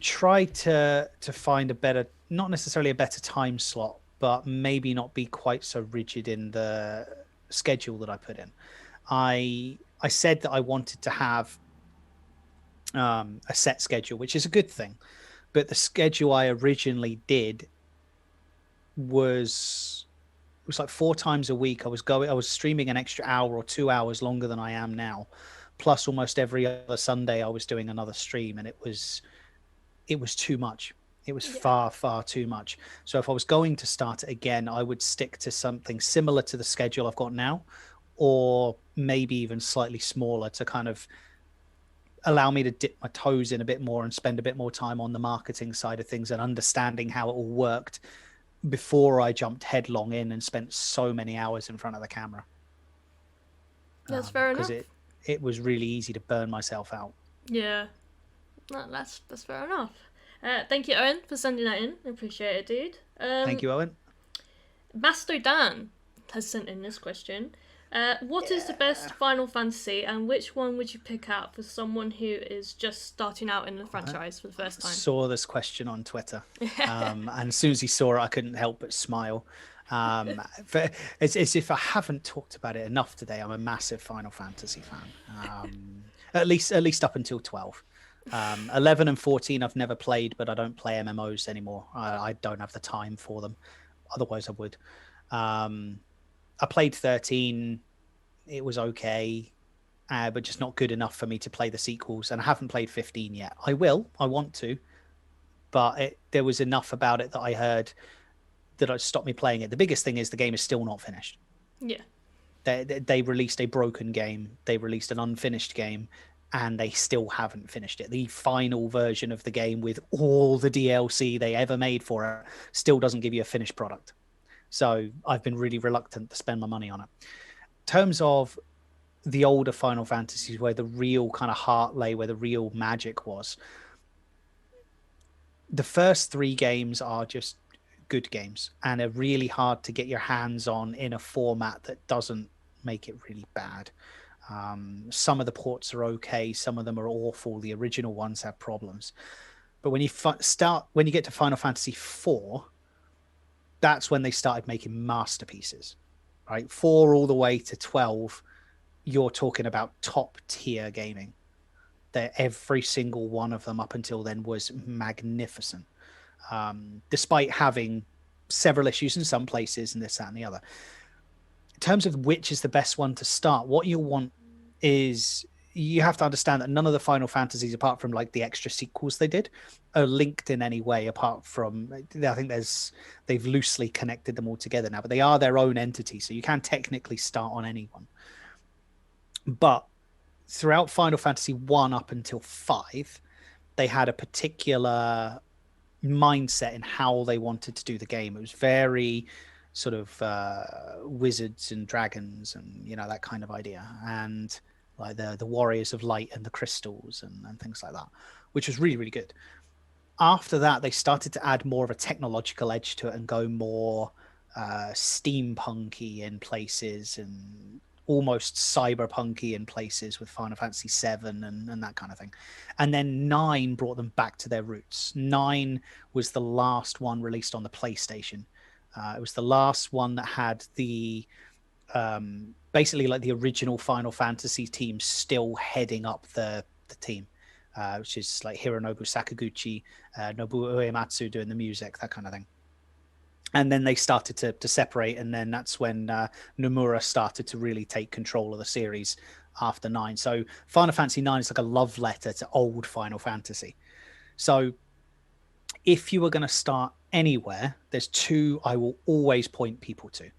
tried to find a better, not necessarily a better time slot, but maybe not be quite so rigid in the schedule that I put in. I said that I wanted to have a set schedule, which is a good thing, but the schedule I originally did was like 4 times a week. I was streaming an extra hour or 2 hours longer than I am now, plus almost every other Sunday I was doing another stream, and it was too much. It was Yeah. far too much. So if I was going to start it again, I would stick to something similar to the schedule I've got now, or maybe even slightly smaller to kind of allow me to dip my toes in a bit more and spend a bit more time on the marketing side of things and understanding how it all worked before I jumped headlong in and spent so many hours in front of the camera. That's fair Because enough. it was really easy to burn myself out. Yeah. That's fair enough. Thank you, Owen, for sending that in. I appreciate it, dude. Thank you, Owen. Master Dan has sent in this question. What is the best Final Fantasy, and which one would you pick out for someone who is just starting out in the franchise for the first time? Saw this question on Twitter, and as soon as he saw it, I couldn't help but smile. As if I haven't talked about it enough today, I'm a massive Final Fantasy fan. At least up until 12. 11 and 14 I've never played, but I don't play MMOs anymore. I don't have the time for them. Otherwise I would. I played 13. It was okay, but just not good enough for me to play the sequels. And I haven't played 15 yet. I will. I want to. But there was enough about it that I heard that it stopped me playing it. The biggest thing is the game is still not finished. Yeah. They released a broken game. They released an unfinished game. And they still haven't finished it. The final version of the game with all the DLC they ever made for it still doesn't give you a finished product. So I've been really reluctant to spend my money on it. In terms of the older Final Fantasies, where the real kind of heart lay, where the real magic was, the first 3 games are just good games and are really hard to get your hands on in a format that doesn't make it really bad. Some of the ports are okay, some of them are awful. The original ones have problems, but when you when you get to Final Fantasy 4, that's when they started making masterpieces, right? 4 all the way to 12, you're talking about top tier gaming. Every single one of them up until then was magnificent, despite having several issues in some places and this, that, and the other. In terms of which is the best one to start, what you want is, you have to understand that none of the Final Fantasies, apart from like the extra sequels they did, are linked in any way. Apart from, I think they've loosely connected them all together now, but they are their own entity, so you can technically start on any one. But throughout Final Fantasy 1 up until 5, they had a particular mindset in how they wanted to do the game. It was very sort of wizards and dragons and that kind of idea, and like the warriors of light and the crystals and things like that, which was really, really good. After that, they started to add more of a technological edge to it and go more steampunky in places and almost cyberpunky in places with Final Fantasy 7 and that kind of thing. And then 9 brought them back to their roots. 9 was the last one released on the PlayStation. It was the last one that had the basically like the original Final Fantasy team still heading up the team, which is like Hironobu Sakaguchi, Nobuo Uematsu doing the music, that kind of thing. And then they started to separate, and then that's when Nomura started to really take control of the series after 9. So Final Fantasy 9 is like a love letter to old Final Fantasy. So if you were going to start anywhere, there's 2 I will always point people to.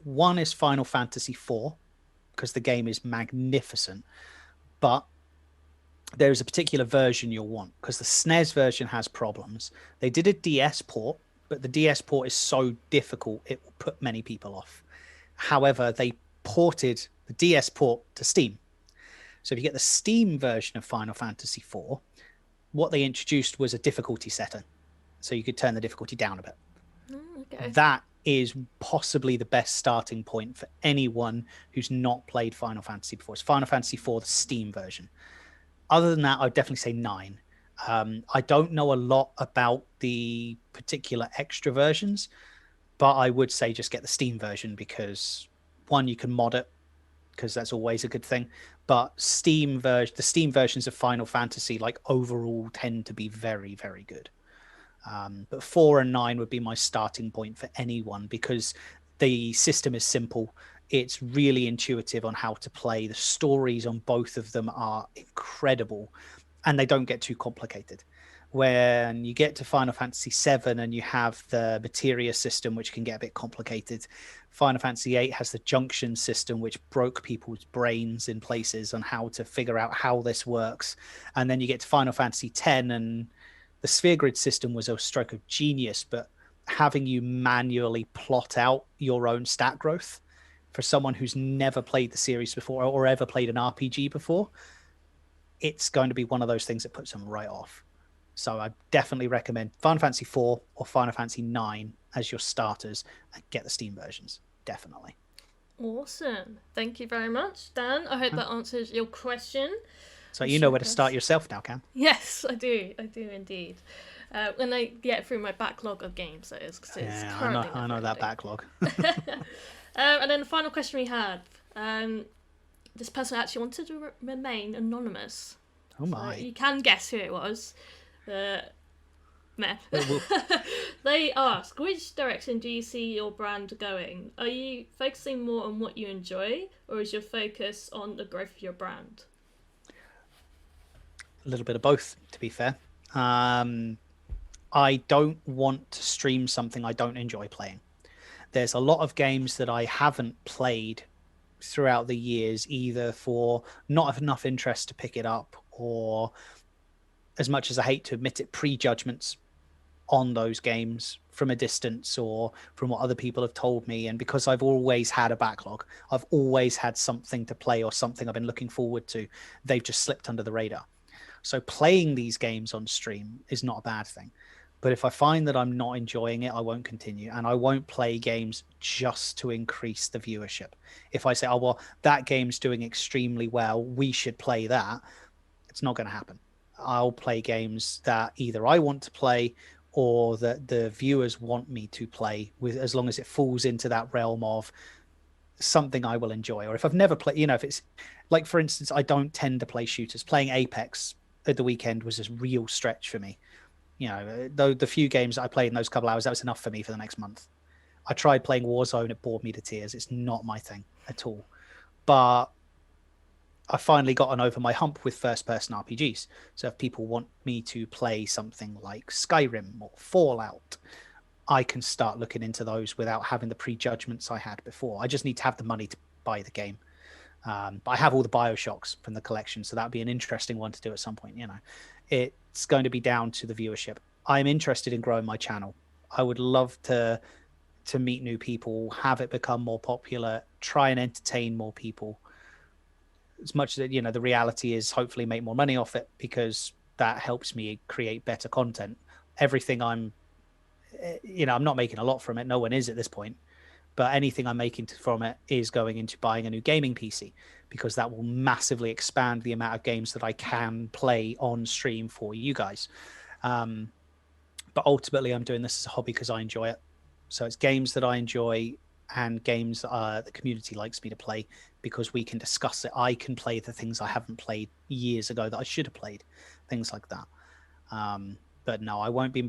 One is Final Fantasy 4, because the game is magnificent, but there's a particular version you'll want, because the SNES version has problems. They did a DS port, but the DS port is so difficult it will put many people off. However, they ported the DS port to Steam. So if you get the Steam version of Final Fantasy 4, what they introduced was a difficulty setting. So you could turn the difficulty down a bit. Okay. That is possibly the best starting point for anyone who's not played Final Fantasy before. It's Final Fantasy IV, the Steam version. Other than that, I'd definitely say 9. I don't know a lot about the particular extra versions, but I would say just get the Steam version because, one, you can mod it, because that's always a good thing. But the Steam versions of Final Fantasy, like, overall tend to be very, very good. But 4 and 9 would be my starting point for anyone because the system is simple. It's really intuitive on how to play. The stories on both of them are incredible, and they don't get too complicated. When you get to Final Fantasy VII and you have the materia system, which can get a bit complicated, Final Fantasy VIII has the junction system, which broke people's brains in places on how to figure out how this works. And then you get to Final Fantasy X, and the sphere grid system was a stroke of genius, but having you manually plot out your own stat growth for someone who's never played the series before or ever played an RPG before, it's going to be one of those things that puts them right off. So I definitely recommend Final Fantasy IV or Final Fantasy IX as your starters and get the Steam versions. Definitely. Awesome. Thank you very much, Dan. I hope that answers your question. So you know where to start yourself now, Cam. Yes, I do. I do indeed. When I get through my backlog of games, that is. Cause it's currently I know that backlog. And then the final question we had. This person actually wanted to remain anonymous. Oh my. So you can guess who it was. Meh. They ask, which direction do you see your brand going? Are you focusing more on what you enjoy, or is your focus on the growth of your brand? A little bit of both, to be fair. I don't want to stream something I don't enjoy playing. There's a lot of games that I haven't played throughout the years, either for not enough interest to pick it up, or, as much as I hate to admit it, prejudgments on those games from a distance or from what other people have told me. And because I've always had a backlog, I've always had something to play or something I've been looking forward to, they've just slipped under the radar. So playing these games on stream is not a bad thing. But if I find that I'm not enjoying it, I won't continue. And I won't play games just to increase the viewership. If I say, oh, well, that game's doing extremely well, we should play that, it's not going to happen. I'll play games that either I want to play or that the viewers want me to play, with, as long as it falls into that realm of something I will enjoy. Or if I've never played, if it's like, for instance, I don't tend to play shooters. Playing Apex at the weekend was a real stretch for me. Though the few games that I played in those couple hours, that was enough for me for the next month. I tried playing Warzone, it bored me to tears. It's not my thing at all. But I finally gotten over my hump with first-person RPGs. So if people want me to play something like Skyrim or Fallout, I can start looking into those without having the prejudgments I had before. I just need to have the money to buy the game. But I have all the BioShocks from the collection, so that'd be an interesting one to do at some point. It's going to be down to the viewership. I'm interested in growing my channel. I would love to meet new people, have it become more popular, try and entertain more people. As much as the reality is hopefully make more money off it, because that helps me create better content. Everything I'm not making a lot from it. No one is at this point. But anything I'm making from it is going into buying a new gaming PC, because that will massively expand the amount of games that I can play on stream for you guys. But ultimately, I'm doing this as a hobby because I enjoy it. So it's games that I enjoy and games that the community likes me to play, because we can discuss it. I can play the things I haven't played years ago that I should have played, things like that. But no, I won't be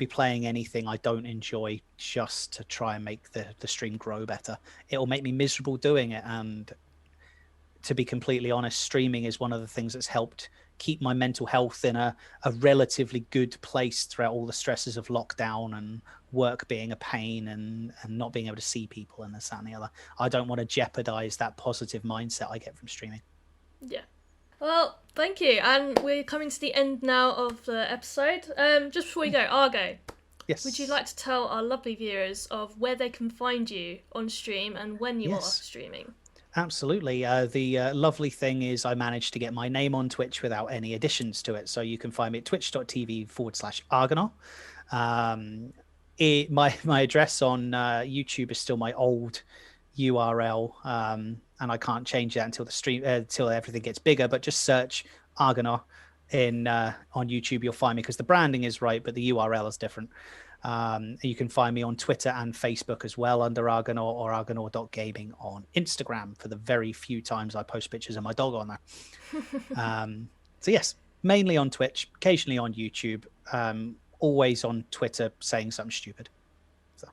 playing anything I don't enjoy just to try and make the stream grow better. It'll make me miserable doing it. And to be completely honest, streaming is one of the things that's helped keep my mental health in a relatively good place throughout all the stresses of lockdown and work being a pain and not being able to see people and this, that, and the other. I don't want to jeopardize that positive mindset I get from streaming. Yeah. Well, thank you. And we're coming to the end now of the episode. Just before we go, Argo. Yes. Would you like to tell our lovely viewers of where they can find you on stream and when you are Yes. streaming? Absolutely. The lovely thing is I managed to get my name on Twitch without any additions to it. So you can find me at twitch.tv/Argonaur. My address on YouTube is still my old URL, and I can't change that until the stream until everything gets bigger. But just search Argonaur in on YouTube, you'll find me, because the branding is right, but the URL is different. You can find me on Twitter and Facebook as well under Argonaur, or argonaur.gaming on Instagram for the very few times I post pictures of my dog on there. So yes, mainly on Twitch, occasionally on YouTube, always on Twitter saying something stupid. So.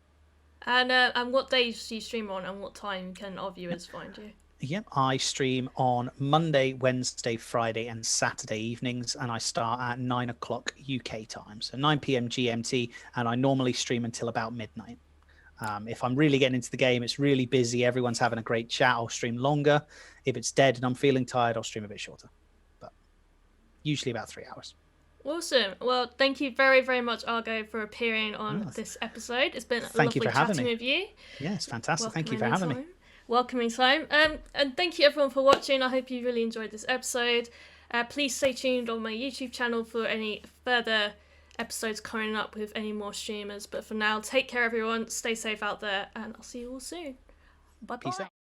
And what days do you stream on, and what time can our viewers find you? Yep, I stream on Monday, Wednesday, Friday, and Saturday evenings, and I start at 9 o'clock UK time, so 9 p.m. GMT, and I normally stream until about midnight. If I'm really getting into the game, it's really busy, everyone's having a great chat, I'll stream longer. If it's dead and I'm feeling tired, I'll stream a bit shorter, but usually about 3 hours. Awesome. Well, thank you very, very much, Argo, for appearing on this episode. It's been lovely chatting with you. Yeah, it's fantastic. Thank you for having me. Welcoming time. And thank you everyone for watching. I hope you really enjoyed this episode. Please stay tuned on my YouTube channel for any further episodes coming up with any more streamers. But for now, take care everyone. Stay safe out there, and I'll see you all soon. Bye-bye. Peace out.